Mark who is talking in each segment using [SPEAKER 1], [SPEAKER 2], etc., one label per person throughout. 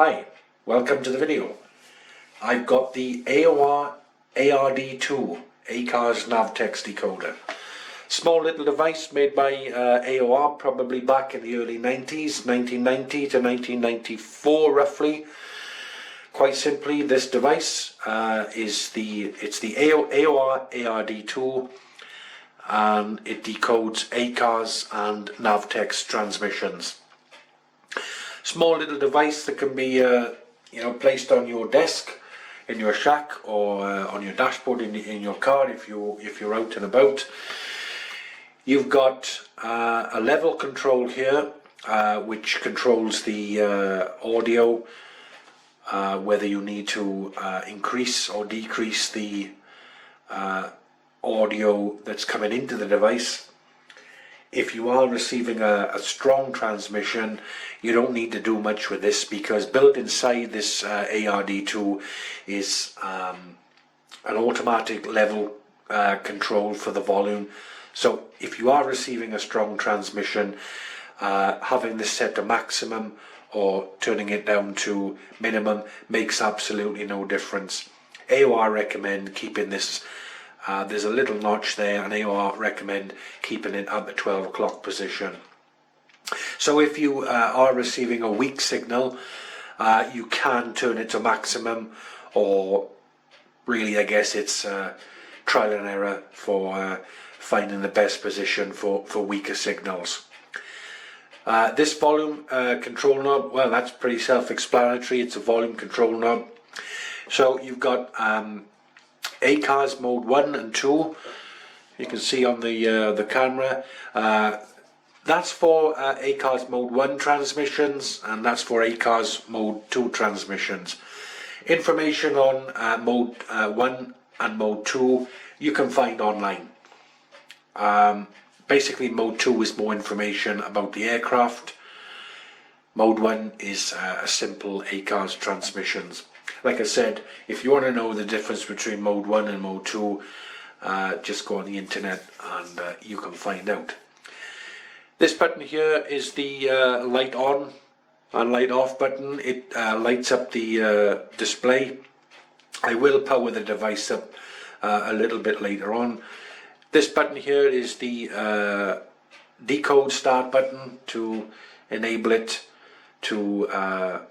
[SPEAKER 1] Hi, welcome to the video. I've got the AOR ARD2 ACARS NAVTEX Decoder. Small little device made by AOR probably back in the early 90s, 1990 to 1994 roughly. Quite simply, this device is the AOR ARD2 and it decodes ACARS and NAVTEX transmissions. Small little device that can be placed on your desk in your shack or on your dashboard in your car if you're out and about. You've got a level control here which controls the audio, whether you need to increase or decrease the audio that's coming into the device. If you are receiving a strong transmission, you don't need to do much with this, because built inside this ARD2 is an automatic level control for the volume. So if you are receiving a strong transmission, having this set to maximum or turning it down to minimum makes absolutely no difference. AOR recommend keeping this. There's a little notch there, and AOR recommend keeping it at the 12 o'clock position. So if you are receiving a weak signal, you can turn it to maximum, or really I guess it's trial and error for finding the best position for weaker signals. This volume control knob, well, that's pretty self-explanatory. It's a volume control knob. So you've got ACARS mode 1 and 2, you can see on the camera. That's for ACARS mode 1 transmissions, and that's for ACARS mode 2 transmissions. Information on mode 1 and mode 2 you can find online. Basically mode 2 is more information about the aircraft. Mode 1 is a simple ACARS transmissions. Like I said, if you want to know the difference between mode 1 and mode 2, just go on the internet and you can find out. This button here is the light on and light off button. It lights up the display. I will power the device up a little bit later on. This button here is the decode start button to enable it to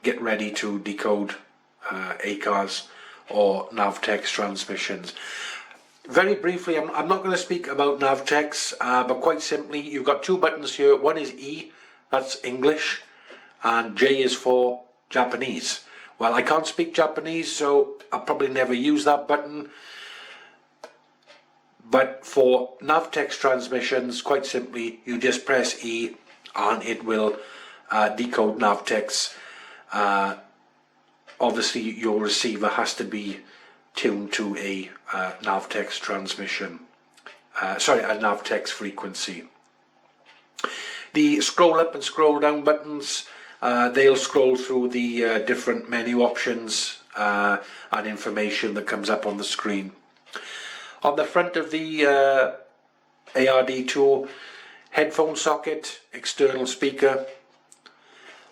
[SPEAKER 1] get ready to decode ACARS or NAVTEX transmissions. Very briefly, I'm not going to speak about NAVTEX, but quite simply, you've got two buttons here. One is E, that's English, and J is for Japanese. Well, I can't speak Japanese, so I'll probably never use that button. But for NAVTEX transmissions, quite simply, you just press E and it will decode NAVTEX. Obviously your receiver has to be tuned to a NAVTEX transmission, a NAVTEX frequency. The scroll up and scroll down buttons, they'll scroll through the different menu options and information that comes up on the screen. On the front of the ARD2, headphone socket, external speaker.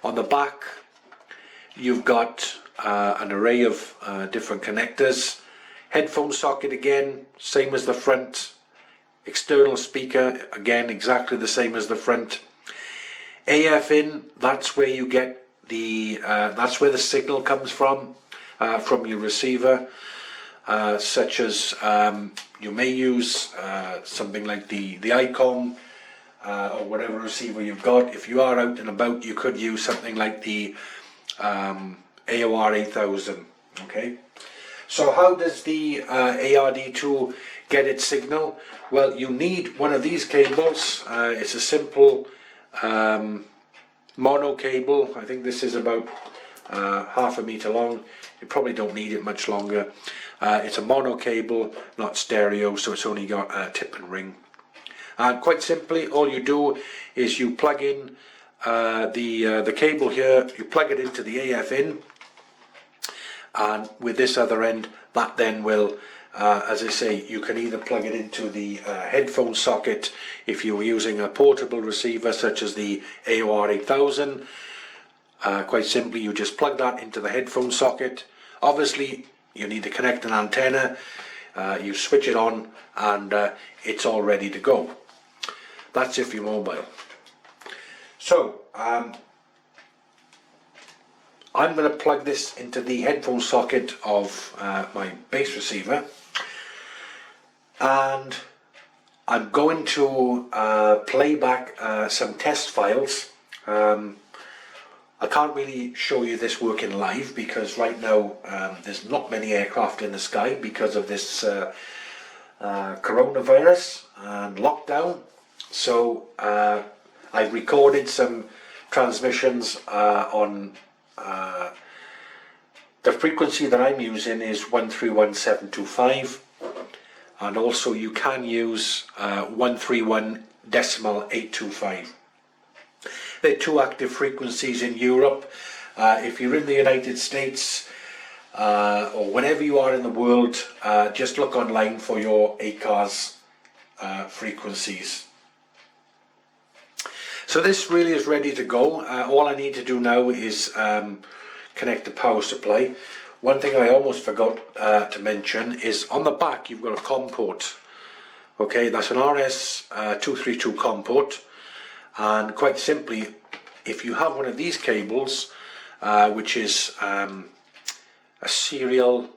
[SPEAKER 1] On the back, you've got an array of different connectors. Headphone socket again, same as the front. External speaker, again exactly the same as the front. AF in, that's where you get the that's where the signal comes from your receiver. Such as you may use something like the ICOM or whatever receiver you've got. If you are out and about, you could use something like the AOR 8000. Okay, so how does the ARD2 get its signal? Well, you need one of these cables. It's a simple mono cable. I think this is about half a meter long. You probably don't need it much longer. It's a mono cable, not stereo, so it's only got a tip and ring. And quite simply, all you do is you plug in the cable here, you plug it into the AF in, and with this other end, that then will, as I say, you can either plug it into the headphone socket if you're using a portable receiver such as the AOR 8000, Quite simply, you just plug that into the headphone socket. Obviously, you need to connect an antenna. You switch it on and it's all ready to go. That's it for your mobile. So, I'm going to plug this into the headphone socket of my bass receiver, and I'm going to play back some test files. I can't really show you this working live because right now there's not many aircraft in the sky because of this coronavirus and lockdown. So I've recorded some transmissions on the frequency that I'm using is 131.725, and also you can use 131.825. They're two active frequencies in Europe. If you're in the United States or wherever you are in the world, just look online for your ACARS frequencies. So this really is ready to go. All I need to do now is connect the power supply. One thing I almost forgot to mention is on the back you've got a COM port. Okay, that's an RS-232 COM port, and quite simply, if you have one of these cables, which is a serial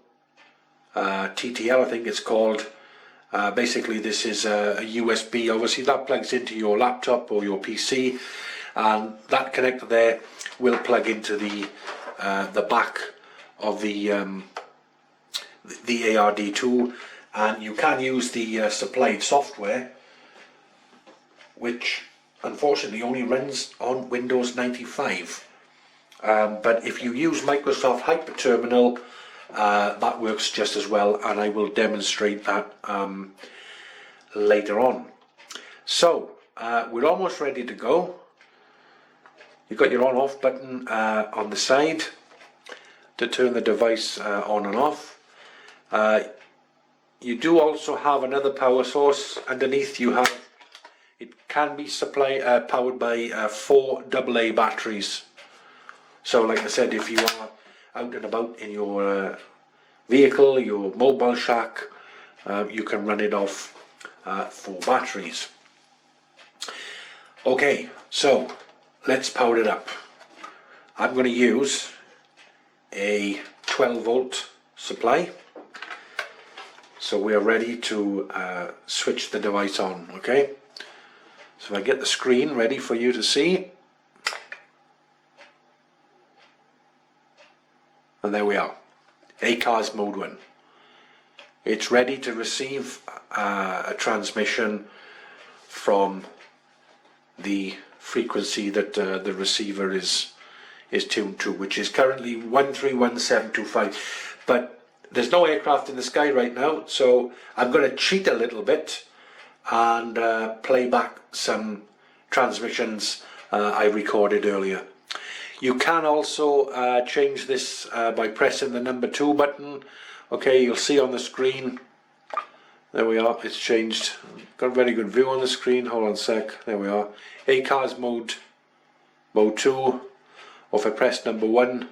[SPEAKER 1] TTL, I think it's called. Basically, this is a USB. Obviously, that plugs into your laptop or your PC, and that connector there will plug into the back of the ARD2, and you can use the supplied software, which unfortunately only runs on Windows 95. But if you use Microsoft Hyperterminal, that works just as well, and I will demonstrate that later on. So we're almost ready to go. You've got your on off button on the side to turn the device on and off. You do also have another power source underneath. You have, it can be powered by 4 AA batteries. So like I said, if you are out and about in your vehicle, your mobile shack, you can run it off 4 batteries. Okay, so let's power it up. I'm going to use a 12 volt supply. So we are ready to switch the device on, okay? So if I get the screen ready for you to see. And there we are, ACARS mode 1. It's ready to receive a transmission from the frequency that the receiver is tuned to, which is currently 131.725. But there's no aircraft in the sky right now, so I'm going to cheat a little bit and play back some transmissions I recorded earlier. You can also change this by pressing the number 2 button. Okay, you'll see on the screen, there we are, it's changed. Got a very good view on the screen. Hold on a sec, there we are. ACARS mode 2, or if I press number 1,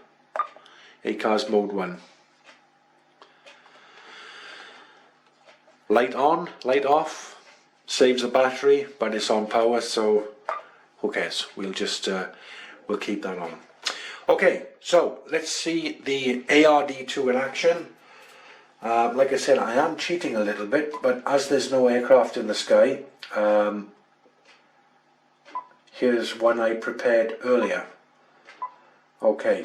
[SPEAKER 1] ACARS mode 1. Light on, light off, saves the battery, but it's on power, so who cares? We'll just we'll keep that on. Okay, so let's see the ARD2 in action. Like I said, I am cheating a little bit, but as there's no aircraft in the sky, here's one I prepared earlier. Okay,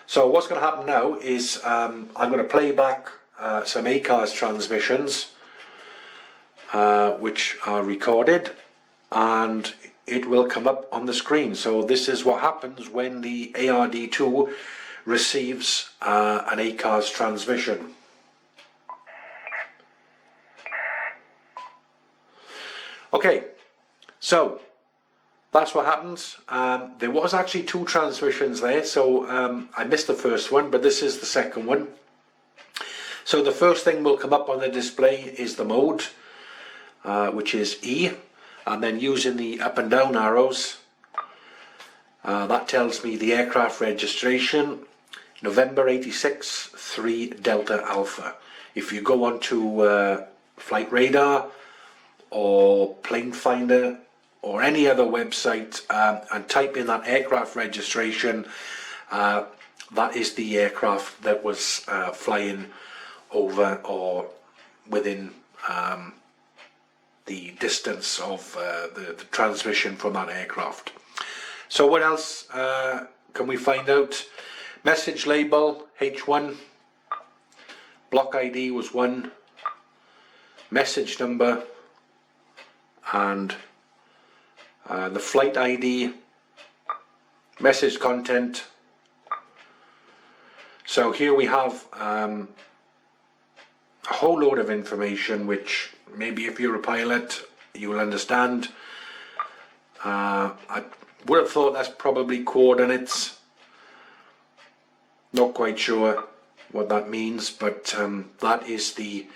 [SPEAKER 1] so what's going to happen now is I'm going to play back some ACARS transmissions which are recorded, and it will come up on the screen. So this is what happens when the ARD2 receives an ACARS transmission. Okay, so that's what happens. There was actually 2 transmissions there, so I missed the first one, but this is the second one. So the first thing will come up on the display is the mode, which is E, and then using the up and down arrows, That tells me the aircraft registration, November 86 3 Delta Alpha. If you go onto Flight Radar or Plane Finder or any other website and type in that aircraft registration, that is the aircraft that was flying over or within the distance of the transmission from that aircraft. So what else can we find out? Message label H1, block ID was 1, message number, and the flight ID, message content. So here we have a whole load of information which maybe if you're a pilot you will understand. I would have thought that's probably coordinates. Not quite sure what that means, but that is the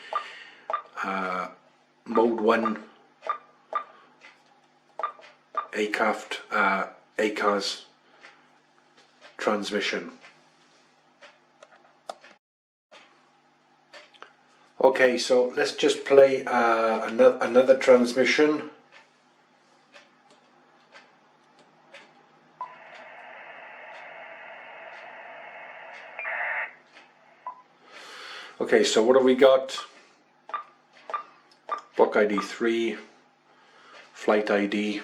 [SPEAKER 1] Mode 1 ACARS transmission. Okay, so let's just play another transmission. Okay, so what have we got? Block ID 3, flight ID,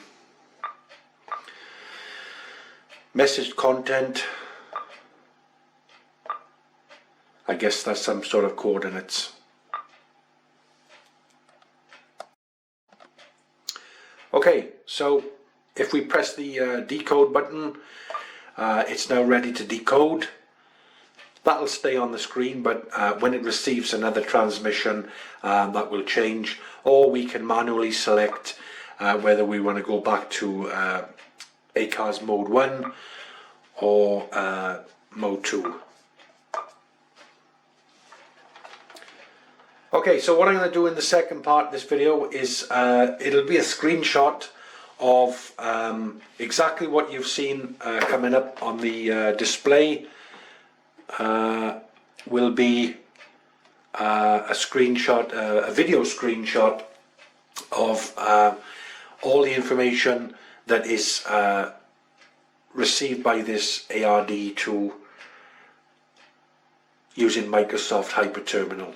[SPEAKER 1] message content. I guess that's some sort of coordinates. Okay, so if we press the decode button, it's now ready to decode. That'll stay on the screen, but when it receives another transmission, that will change. Or we can manually select whether we want to go back to ACARS Mode 1 or Mode 2. Okay, so what I'm going to do in the second part of this video is it'll be a screenshot of exactly what you've seen coming up on the display. Will be a screenshot, a video screenshot of all the information that is received by this ARD2 using Microsoft Hyper Terminal.